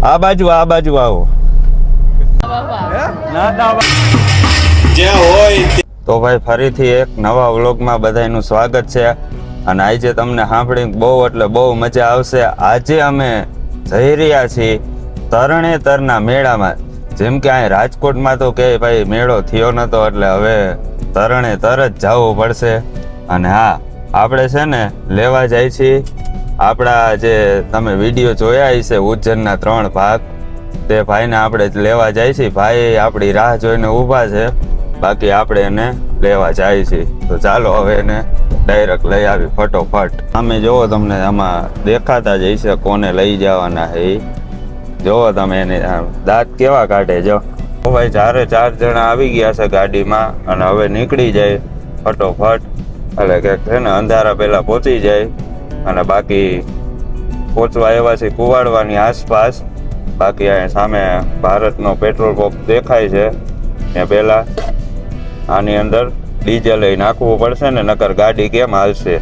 આ બાજુ આવો તો ભાઈ ફરીથી એક નવા વ્લોગમાં બધાનું સ્વાગત છે અને આજે તમને સાંભળીને બહુ એટલે બહુ મજા આવશે. આજે અમે જઈ રહ્યા છીએ તરણેતરના મેળામાં. જેમ કે અહીં રાજકોટમાં તો કે ભાઈ મેળો થયો નતો એટલે હવે તરણેતર જ જવું પડશે. અને હા, આપણે છે ને લેવા જાય છીએ આપણા જે તમે વિડીયો જોયા હશે ઉજ્જૈનના 3 ભાગ, તે ભાઈને આપણે લેવા જાય છીએ. ભાઈ આપણી રાહ જોઈને ઊભા છે, બાકી આપણે એને લેવા જાય છીએ. તો ચાલો હવે એને ડાયરેક્ટ લઈ આવી ફટોફટ. અમે જોવો તમને આમાં દેખાતા જ હશે કોને લઈ જવાના છે. જોવો તમે એને દાંત કેવા કાઢે. જો ભાઈ 4 જણા આવી ગયા છે ગાડીમાં અને હવે નીકળી જાય ફટોફટ. એટલે કે છે ને અંધારા પહેલા પહોંચી જાય અને બાકી પહોંચવા એવા છે કુવાડવાની આસપાસ. બાકી અહીંયા સામે ભારતનો પેટ્રોલ પંપ દેખાય છે, ત્યાં પહેલા આની અંદર ડીઝલ નાખવું પડશે ને, નકર ગાડી કેમ હાલશે.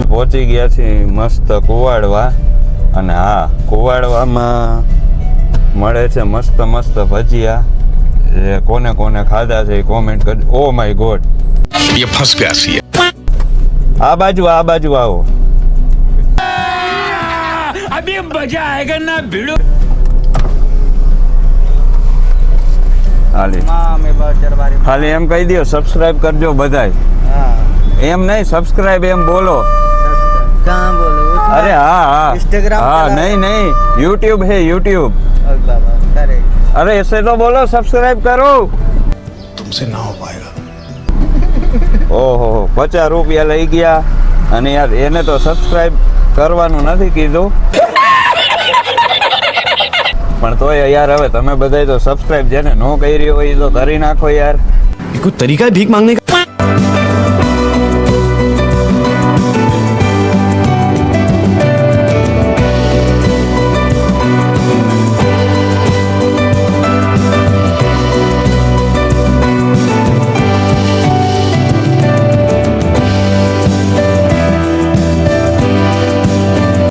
પહોંચી ગયા છીએ મસ્ત કુવાડવા. અને હા, કુવાડવામાં મળે છે મસ્ત મસ્ત ભજીયા. જે કોને કોને ખાધા છે કોમેન્ટ કરજો. ઓ માય ગોડ, ये फंस गया सी આ બાજુ આવો. अभी मजा आएगा ना भिड़ो. ખાલી એમ કહી દો સબસ્ક્રાઇબ કરજો બધાય. એમ નહીં, સબસ્ક્રાઇબ એમ બોલો. कहाँ बोलो? अरे हाँ Instagram हाँ नहीं YouTube है YouTube. अरे ऐसे तो बोलो सब्सक्राइब करो. तुमसे ना हो पाएगा. ઓહો, 50 રૂપિયા લઈ ગયા અને યાર એને તો સબસ્ક્રાઇબ કરવાનું નથી કીધું, પણ તોય યાર હવે તમે બધાય તો સબસ્ક્રાઇબ જેને નો કરી હોય એ તો કરી નાખો યાર. ये कोई तरीका है भीख मांगने का?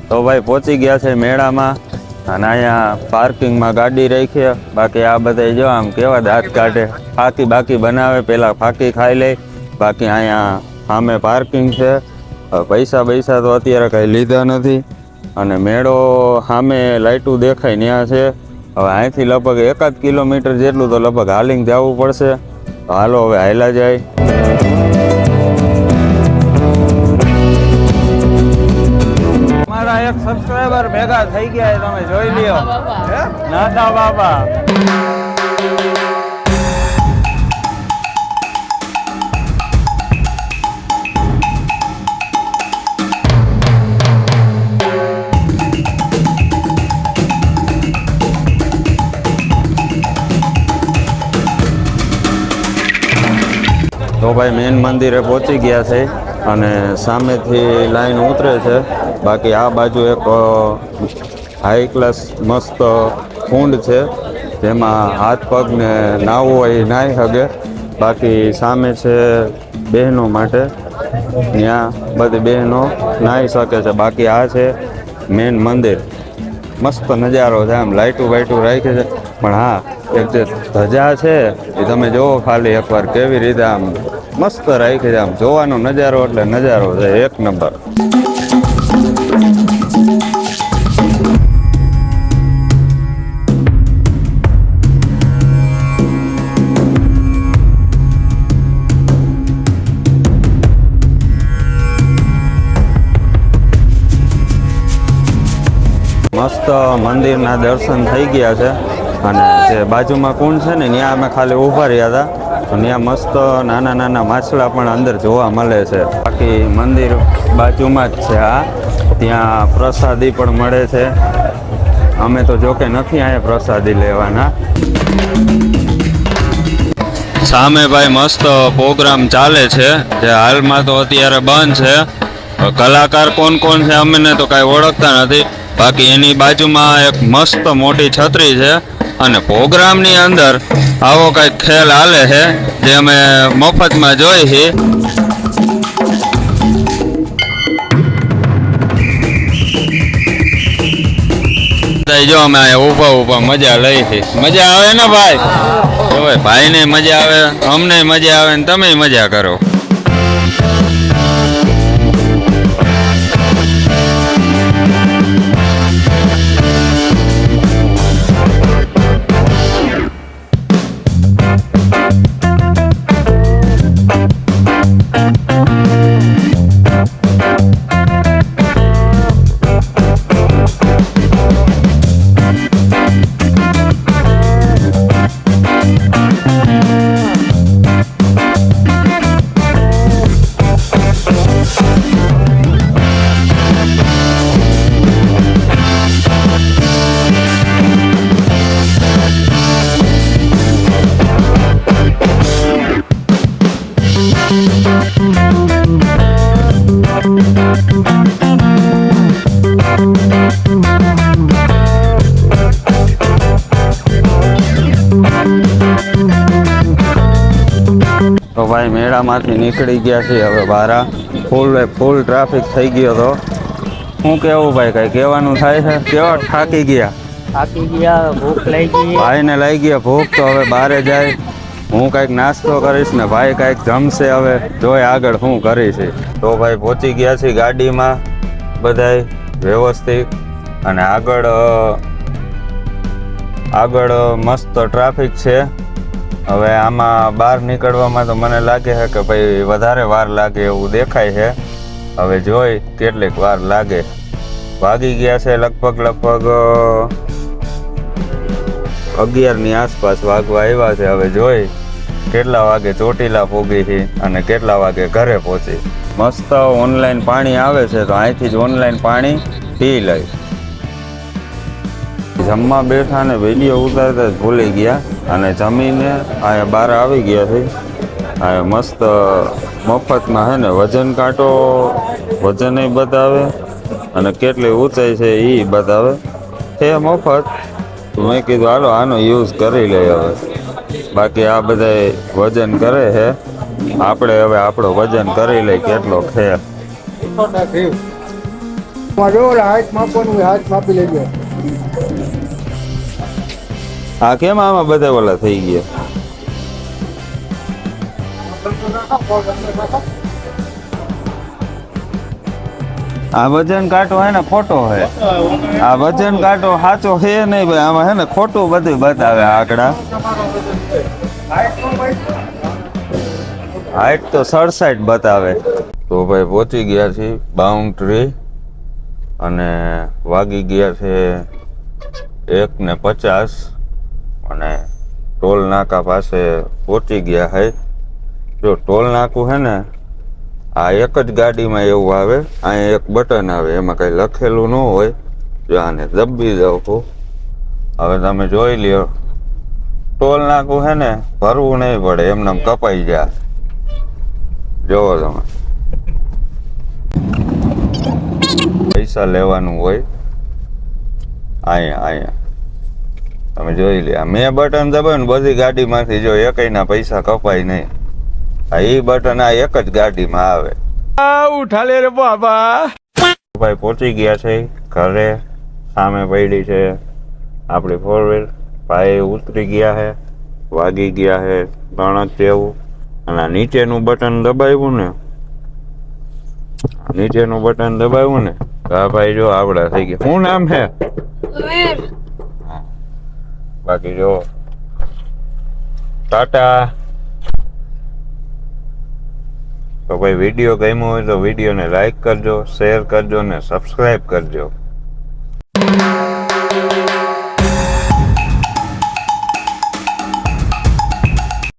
તો ભાઈ પહોંચી ગયા છે મેળામાં અને અહીંયા પાર્કિંગમાં ગાડી રાખી. બાકી આ બધા જો આમ કેવા દાંત કાઢે, બાકી બનાવે, પેલા ફાકી ખાઈ લે. બાકી અહીંયા સામે પાર્કિંગ છે. પૈસા તો અત્યારે કંઈ લીધા નથી. અને મેળો સામે લાઇટું દેખાય ત્યાં છે. હવે અહીંથી લગભગ 1 કિલોમીટર જેટલું તો લગભગ હાલીને જવું પડશે. તો હાલો હવે હાલ્યા જાય. એક સબસ્ક્રાઇબર ભેગા થઈ ગયા, તમે જોઈ લ્યો. નાતા બાબા તો ભાઈ મેન મંદિરે પહોંચી ગયા છે અને સામેથી લાઈન ઉતરે છે. બાકી આ બાજુ એક હાઈ ક્લાસ મસ્ત કુંડ છે, જેમાં હાથ પગને નાહવું હોય નાહી શકે. બાકી સામે છે બહેનો માટે, ત્યાં બધી બહેનો નાહી શકે છે. બાકી આ છે મેન મંદિર. મસ્ત નજારો છે, આમ લાઇટું રાખી છે. પણ હા, એક જે ધજા છે એ તમે જોવો ખાલી એકવાર કેવી રીતે આમ મસ્ત રાખી છે. આમ જોવાનો નજારો એટલે નજારો છે એક નંબર. મસ્ત મંદિરના દર્શન થઈ ગયા છે અને જે બાજુમાં કુંડ છે ને ત્યાં અમે ખાલી ઊભા રહ્યા હતા. તો ત્યાં મસ્ત નાના માછલા પણ અંદર જોવા મળે છે. બાકી મંદિર બાજુમાં જ છે આ, ત્યાં પ્રસાદી પણ મળે છે. અમે તો જોકે નથી અહીંયા પ્રસાદી લેવાના. સામે ભાઈ મસ્ત પ્રોગ્રામ ચાલે છે, જે હાલમાં તો અત્યારે બંધ છે. કલાકાર કોણ છે અમને તો કાંઈ ઓળખતા નથી. બાકી એની બાજુમાં એક મસ્ત મોટી છત્રી છે અને પ્રોગ્રામની અંદર આવો કંઈક ખેલ હાલે છે જે અમે મફતમાં જોઈ છે. જો અમે અહીંયા ઊભા મજા લઈ છે. મજા આવે ને ભાઈ? તો ભાઈને મજા આવે, અમને મજા આવે ને તમે મજા કરો. તો ભાઈ મેળામાંથી નીકળી ગયા છીએ હવે બહાર. ફૂલ ટ્રાફિક થઈ ગયો તો શું કેવું ભાઈ, કઈ કહેવાનું થાય છે? કેવા થાકી ગયા? થાકી ગયા, ભૂખ લાગી. ભાઈને લઈ ગયા ભૂખ, તો હવે બહારે જાય. હું કંઈક નાસ્તો કરીશ ને ભાઈ કંઈક જમશે. હવે જોઈ આગળ શું કરીશ. તો ભાઈ પહોંચી ગયા છીએ ગાડીમાં બધાય વ્યવસ્થિત. અને આગળ મસ્ત ટ્રાફિક છે. હવે આમાં બહાર નીકળવામાં તો મને લાગે છે કે ભાઈ વધારે વાર લાગે એવું દેખાય છે. હવે જોઈ કેટલીક વાર લાગે. વાગી ગયા છે લગભગ 11ની આસપાસ વાગવા આવ્યા છે. હવે જોઈ કેટલા વાગે ચોટીલા પહોંચી છે અને કેટલા વાગે ઘરે પહોંચી. મસ્ત ઓનલાઈન પાણી આવે છે તો અહીંથી જ ઓનલાઈન પાણી પી લઈ. જમવા બેઠા ને વિડીયો ઉતારતા જ ભૂલી ગયા અને જમીને અહીંયા બહાર આવી ગયા છે. આ મસ્ત મફતમાં છે ને વજન કાંટો, વજન બતાવે અને કેટલી ઊંચાઈ છે એ બતાવે છે મફત. તો મેં કીધું હાલો આનો યુઝ કરી લઈએ. હવે બાકી આ બધા વજન કરે છે, આપણે હવે આપણો વજન કરી લઈ કેટલો છે. આ કેમ આમાં બધા ઓલા થઈ ગયા? આ વજન કાંટો હે ને ખોટો હે. આ વજન કાંટો સાચો હે નહીં ભાઈ, આમાં હે ને ખોટું બધું બતાવે આંકડા. હાઈટ તો 67 બતાવે. તો ભાઈ પહોંચી ગયા છીએ બાઉન્ડ્રી અને વાગી ગયા છે 1:50 અને ટોલ નાકા પાસે પહોંચી ગયા છે. જો ટોલ નાકું છે ને આ એક જ ગાડીમાં એવું આવે. અહીંયા એક બટન આવે, એમાં કંઈ લખેલું ન હોય. જો આને દબી દઉં છું. હવે તમે જોઈ લ્યો, ટોલ નાકું છે ને ભરવું નહીં પડે, એમને કપાઈ જાય. જોવો તમે, પૈસા લેવાનું હોય અહીંયા. તમે જોઈ લે, મેં બટન દબાવ્યું ને બધી ગાડીમાંથી જો એકયના પૈસા કપાય નહીં. આ એ બટન આ એક જ ગાડીમાં આવે. उठा ले रे बाबा. ભાઈ પહોંચી ગયા છે ઘરે. સામે પડી છે આપણી 4 વ્હીલ. ભાઈ ઉતરી ગયા છે, વાગી ગયા છે 3 જેવું. અને આ નીચેનું બટન દબાવ્યું ને, નીચેનું બટન દબાવ્યું ને હા ભાઈ જો આવડા થઈ ગયા. શું નામ છે? બાકી જો ટાટા. તો ભાઈ વિડીયો ગમ્યો હોય તો વિડીયોને લાઈક કરજો, શેર કરજો ને સબસ્ક્રાઈબ કરજો.